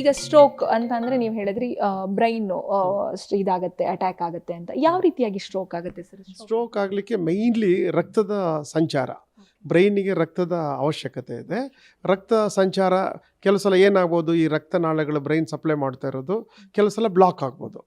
ಈಗ ಸ್ಟ್ರೋಕ್ ಅಂತ ಅಂದ್ರೆ ನೀವು ಹೇಳಿದ್ರಿ ಬ್ರೈನ್ ಇದಾಗತ್ತೆ, ಅಟ್ಯಾಕ್ ಆಗುತ್ತೆ ಅಂತ. ಯಾವ ರೀತಿಯಾಗಿ ಸ್ಟ್ರೋಕ್ ಆಗುತ್ತೆ ಸರ್? ಸ್ಟ್ರೋಕ್ ಆಗಲಿಕ್ಕೆ ಮೈನ್ಲಿ ರಕ್ತದ ಸಂಚಾರ, ಬ್ರೈನಿಗೆ ರಕ್ತದ ಅವಶ್ಯಕತೆ ಇದೆ. ರಕ್ತ ಸಂಚಾರ ಕೆಲವು ಸಲ ಏನಾಗ್ಬೋದು, ಈ ರಕ್ತನಾಳಗಳು ಬ್ರೈನ್ ಸಪ್ಲೈ ಮಾಡ್ತಾ ಇರೋದು ಕೆಲವು ಸಲ ಬ್ಲಾಕ್ ಆಗ್ಬೋದು.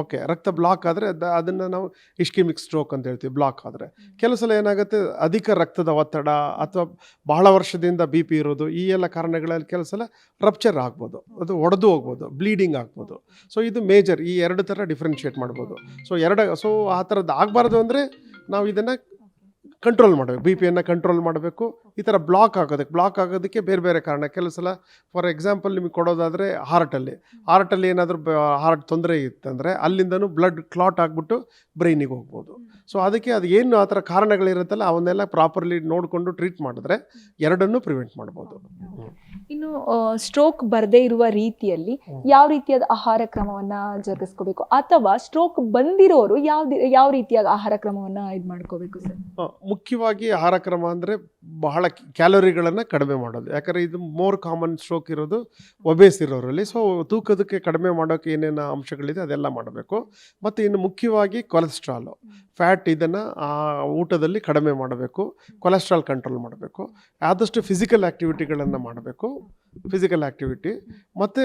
ಓಕೆ, ರಕ್ತ ಬ್ಲಾಕ್ ಆದರೆ ಅದನ್ನು ನಾವು ಇಸ್ಕಿಮಿಕ್ ಸ್ಟ್ರೋಕ್ ಅಂತ ಹೇಳ್ತೀವಿ. ಬ್ಲಾಕ್ ಆದರೆ ಕೆಲವು ಸಲ ಏನಾಗುತ್ತೆ, ಅಧಿಕ ರಕ್ತದ ಒತ್ತಡ ಅಥವಾ ಬಹಳ ವರ್ಷದಿಂದ ಬಿ ಪಿ ಇರೋದು, ಈ ಎಲ್ಲ ಕಾರಣಗಳಲ್ಲಿ ಕೆಲವು ಸಲ ರಪ್ಚರ್ ಆಗ್ಬೋದು, ಅದು ಒಡೆದು ಹೋಗ್ಬೋದು, ಬ್ಲೀಡಿಂಗ್ ಆಗ್ಬೋದು. ಸೊ ಇದು ಮೇಜರ್, ಈ ಎರಡು ಥರ ಡಿಫ್ರೆನ್ಷಿಯೇಟ್ ಮಾಡ್ಬೋದು. ಸೊ ಆ ಥರದ್ದು ಆಗಬಾರ್ದು ಅಂದರೆ ನಾವು ಇದನ್ನು ಕಂಟ್ರೋಲ್ ಮಾಡಬೇಕು, ಬಿ ಪಿಯನ್ನು ಕಂಟ್ರೋಲ್ ಮಾಡಬೇಕು. ಈ ಥರ ಬ್ಲಾಕ್ ಆಗೋದಕ್ಕೆ ಬೇರೆ ಬೇರೆ ಕಾರಣ. ಕೆಲವು ಸಲ ಫಾರ್ ಎಕ್ಸಾಂಪಲ್ ನಿಮಗೆ ಕೊಡೋದಾದರೆ ಹಾರ್ಟಲ್ಲಿ ಏನಾದರೂ ಹಾರ್ಟ್ ತೊಂದರೆ ಇತ್ತಂದರೆ ಅಲ್ಲಿಂದನೂ ಬ್ಲಡ್ ಕ್ಲಾಟ್ ಆಗಿಬಿಟ್ಟು ಬ್ರೈನಿಗೆ ಹೋಗ್ಬೋದು. ಸೊ ಅದಕ್ಕೆ ಅದು ಏನು ಆ ಥರ ಕಾರಣಗಳಿರುತ್ತಲ್ಲ ಅವನ್ನೆಲ್ಲ ಪ್ರಾಪರ್ಲಿ ನೋಡಿಕೊಂಡು ಟ್ರೀಟ್ ಮಾಡಿದ್ರೆ ಎರಡನ್ನೂ ಪ್ರಿವೆಂಟ್ ಮಾಡ್ಬೋದು. ಇನ್ನು ಸ್ಟ್ರೋಕ್ ಬರದೇ ಇರುವ ರೀತಿಯಲ್ಲಿ ಯಾವ ರೀತಿಯಾದ ಆಹಾರ ಕ್ರಮವನ್ನ ಜರುಗಿಸ್ಕೋಬೇಕು, ಅಥವಾ ಸ್ಟ್ರೋಕ್ ಬಂದಿರೋರು ಯಾವ ರೀತಿಯಾದ ಆಹಾರ ಕ್ರಮವನ್ನ ಇದು ಮಾಡ್ಕೋಬೇಕು ಸರ್? ಮುಖ್ಯವಾಗಿ ಆಹಾರ ಕ್ರಮ ಅಂದರೆ ಬಹಳ ಕ್ಯಾಲೋರಿಗಳನ್ನು ಕಡಿಮೆ ಮಾಡೋದು. ಯಾಕಂದರೆ ಇದು ಮೋರ್ ಕಾಮನ್ ಸ್ಟ್ರೋಕ್ ಇರೋದು ಒಬೇಸ್ ಇರೋರಲ್ಲಿ. ಸೊ ತೂಕದಕ್ಕೆ ಕಡಿಮೆ ಮಾಡೋಕ್ಕೆ ಏನೇನು ಅಂಶಗಳಿದೆ ಅದೆಲ್ಲ ಮಾಡಬೇಕು. ಮತ್ತು ಇನ್ನು ಮುಖ್ಯವಾಗಿ ಕೊಲೆಸ್ಟ್ರಾಲು, ಫ್ಯಾಟ್, ಇದನ್ನು ಊಟದಲ್ಲಿ ಕಡಿಮೆ ಮಾಡಬೇಕು. ಕೊಲೆಸ್ಟ್ರಾಲ್ ಕಂಟ್ರೋಲ್ ಮಾಡಬೇಕು. ಆದಷ್ಟು ಫಿಸಿಕಲ್ ಆ್ಯಕ್ಟಿವಿಟಿಗಳನ್ನು ಮಾಡಬೇಕು. ಫಿಸಿಕಲ್ ಆ್ಯಕ್ಟಿವಿಟಿ ಮತ್ತು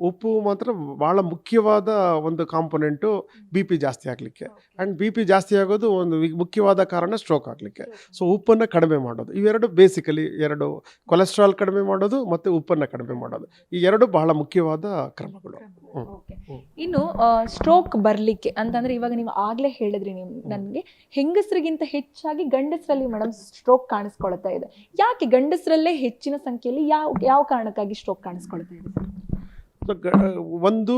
ಉಪ್ಪು ಮಾತ್ರ ಭಾಳ ಮುಖ್ಯವಾದ ಒಂದು ಕಾಂಪೊನೆಂಟು ಬಿ ಪಿ ಜಾಸ್ತಿ ಆಗಲಿಕ್ಕೆ. ಆ್ಯಂಡ್ ಬಿ ಪಿ ಜಾಸ್ತಿ ಆಗೋದು ಒಂದು ಮುಖ್ಯವಾದ ಕಾರಣ ಸ್ಟ್ರೋಕ್ ಆಗಲಿಕ್ಕೆ. ಸೊ ಉಪ್ಪನ್ನು ಕಡಿಮೆ ಮಾಡೋದು, ಇವೆರಡು ಬೇಸಿಕಲಿ ಎರಡು, ಕೊಲೆಸ್ಟ್ರಾಲ್ ಕಡಿಮೆ ಮಾಡೋದು ಮತ್ತು ಉಪ್ಪನ್ನು ಕಡಿಮೆ ಮಾಡೋದು, ಈ ಎರಡು ಬಹಳ ಮುಖ್ಯವಾದ ಕ್ರಮಗಳು. ಇನ್ನು ಸ್ಟ್ರೋಕ್ ಬರಲಿಕ್ಕೆ ಅಂತಂದರೆ ಇವಾಗ ನೀವು ಆಗಲೇ ಹೇಳಿದ್ರಿ, ನೀವು ನನಗೆ ಹೆಂಗಸರಿಗಿಂತ ಹೆಚ್ಚಾಗಿ ಗಂಡಸರಲ್ಲಿ ಮೇಡಮ್ ಸ್ಟ್ರೋಕ್ ಕಾಣಿಸ್ಕೊಳ್ತಾ ಇದೆ. ಯಾಕೆ ಗಂಡಸರಲ್ಲೇ ಹೆಚ್ಚಿನ ಸಂಖ್ಯೆಯಲ್ಲಿ ಯಾವ ಕಾರಣಕ್ಕಾಗಿ ಸ್ಟ್ರೋಕ್ ಕಾಣಿಸ್ಕೊಳ್ತಾ ಇದೆ? ಒಂದು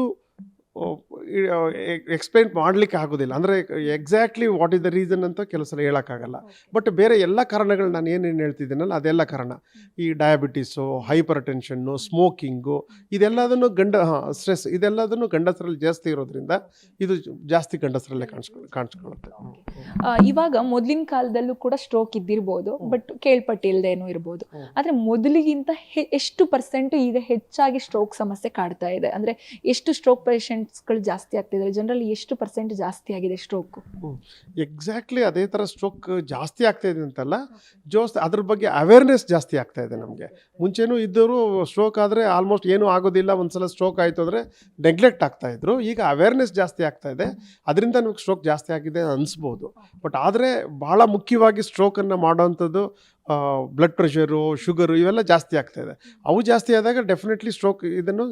ಎಕ್ಸ್ಪ್ಲೈನ್ ಮಾಡಲಿಕ್ಕೆ ಆಗೋದಿಲ್ಲ, ಅಂದರೆ exactly what is the reason ಅಂತ ಕೆಲವು ಸಲ ಹೇಳೋಕ್ಕಾಗಲ್ಲ. ಬಟ್ ಬೇರೆ ಎಲ್ಲ ಕಾರಣಗಳು ನಾನು ಏನೇನು ಹೇಳ್ತಿದ್ದೀನಲ್ಲ ಅದೆಲ್ಲ ಕಾರಣ. ಈ ಡಯಾಬಿಟೀಸು, ಹೈಪರ್ ಟೆನ್ಷನ್ನು, ಸ್ಮೋಕಿಂಗು, ಇದೆಲ್ಲದನ್ನು ಸ್ಟ್ರೆಸ್, ಇದೆಲ್ಲದನ್ನು ಗಂಡಸರಲ್ಲಿ ಜಾಸ್ತಿ ಇರೋದ್ರಿಂದ ಇದು ಜಾಸ್ತಿ ಗಂಡಸರಲ್ಲೇ ಕಾಣಿಸ್ಕೊಳ್ಳುತ್ತೆ. ಇವಾಗ ಮೊದಲಿನ ಕಾಲದಲ್ಲೂ ಕೂಡ ಸ್ಟ್ರೋಕ್ ಇದ್ದಿರ್ಬೋದು, ಬಟ್ ಕೇಳ್ಪಟ್ಟಿಲ್ದೇನೂ ಇರ್ಬೋದು. ಆದರೆ ಮೊದಲಿಗಿಂತ ಎಷ್ಟು ಪರ್ಸೆಂಟ್ ಈಗ ಹೆಚ್ಚಾಗಿ ಸ್ಟ್ರೋಕ್ ಸಮಸ್ಯೆ ಕಾಡ್ತಾ ಇದೆ? ಅಂದರೆ ಎಷ್ಟು ಸ್ಟ್ರೋಕ್ ಪೇಷಂಟ್ಸ್ಗಳು ಜಾಸ್ತಿ ಆಗ್ತಿದ್ದಾರೆ? ಜನರಲ್ಲಿ ಎಷ್ಟು ಪರ್ಸೆಂಟ್ ಜಾಸ್ತಿ ಆಗಿದೆ ಸ್ಟ್ರೋಕ್? ಎಕ್ಸಾಕ್ಟ್ಲಿ ಅದೇ ಥರ ಸ್ಟ್ರೋಕ್ ಜಾಸ್ತಿ ಆಗ್ತಾ ಇದೆ ಅಂತಲ್ಲ, ಅದ್ರ ಬಗ್ಗೆ ಅವೇರ್ನೆಸ್ ಜಾಸ್ತಿ ಆಗ್ತಾ ಇದೆ. ನಮಗೆ ಮುಂಚೆನೂ ಇದ್ದವರು ಸ್ಟ್ರೋಕ್ ಆದರೆ ಆಲ್ಮೋಸ್ಟ್ ಏನೂ ಆಗೋದಿಲ್ಲ, ಒಂದ್ಸಲ ಸ್ಟ್ರೋಕ್ ಆಯಿತು ಅಂದರೆ ನೆಗ್ಲೆಕ್ಟ್ ಆಗ್ತಾಯಿದ್ರು. ಈಗ ಅವೇರ್ನೆಸ್ ಜಾಸ್ತಿ ಆಗ್ತಾ ಇದೆ, ಅದರಿಂದ ನಮಗೆ ಸ್ಟ್ರೋಕ್ ಜಾಸ್ತಿ ಆಗಿದೆ ಅನಿಸ್ಬೋದು. ಬಟ್ ಆದರೆ ಭಾಳ ಮುಖ್ಯವಾಗಿ ಸ್ಟ್ರೋಕನ್ನು ಮಾಡೋವಂಥದ್ದು ಬ್ಲಡ್ ಪ್ರೆಷರು, ಶುಗರು, ಇವೆಲ್ಲ ಜಾಸ್ತಿ ಆಗ್ತಾಯಿದೆ. ಅವು ಜಾಸ್ತಿ ಆದಾಗ ಡೆಫಿನೆಟ್ಲಿ ಸ್ಟ್ರೋಕ್ ಇದನ್ನು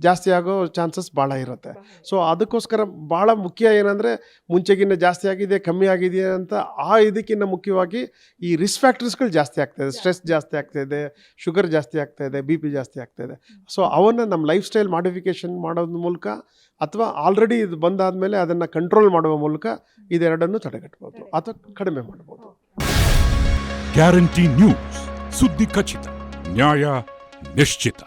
ಜಾಸ್ತಿ ಆಗೋ ಚಾನ್ಸಸ್ ಭಾಳ ಇರುತ್ತೆ. ಸೊ ಅದಕ್ಕೋಸ್ಕರ ಭಾಳ ಮುಖ್ಯ ಏನಂದರೆ ಮುಂಚೆಗಿನ್ನ ಜಾಸ್ತಿ ಆಗಿದೆ, ಕಮ್ಮಿ ಆಗಿದೆಯಾ ಅಂತ ಇದಕ್ಕಿಂತ ಮುಖ್ಯವಾಗಿ ಈ ರಿಸ್ಕ್ ಫ್ಯಾಕ್ಟರ್ಸ್ಗಳು ಜಾಸ್ತಿ ಆಗ್ತಾಯಿದೆ. ಸ್ಟ್ರೆಸ್ ಜಾಸ್ತಿ ಆಗ್ತಾಯಿದೆ, ಶುಗರ್ ಜಾಸ್ತಿ ಆಗ್ತಾಯಿದೆ, ಬಿ ಪಿ ಜಾಸ್ತಿ ಆಗ್ತಾಯಿದೆ. ಸೊ ಅವನ್ನು ನಮ್ಮ ಲೈಫ್ ಸ್ಟೈಲ್ ಮಾಡಿಫಿಕೇಷನ್ ಮಾಡೋದ್ರ ಮೂಲಕ ಅಥವಾ ಆಲ್ರೆಡಿ ಇದು ಬಂದಾದಮೇಲೆ ಅದನ್ನು ಕಂಟ್ರೋಲ್ ಮಾಡುವ ಮೂಲಕ ಇದೆರಡನ್ನು ತಡೆಗಟ್ಬೋದು ಅಥವಾ ಕಡಿಮೆ ಮಾಡ್ಬೋದು. ಗ್ಯಾರಂಟಿ ನ್ಯೂಸ್, ಸುದ್ದಿ ಖಚಿತ, ನ್ಯಾಯ ನಿಶ್ಚಿತ.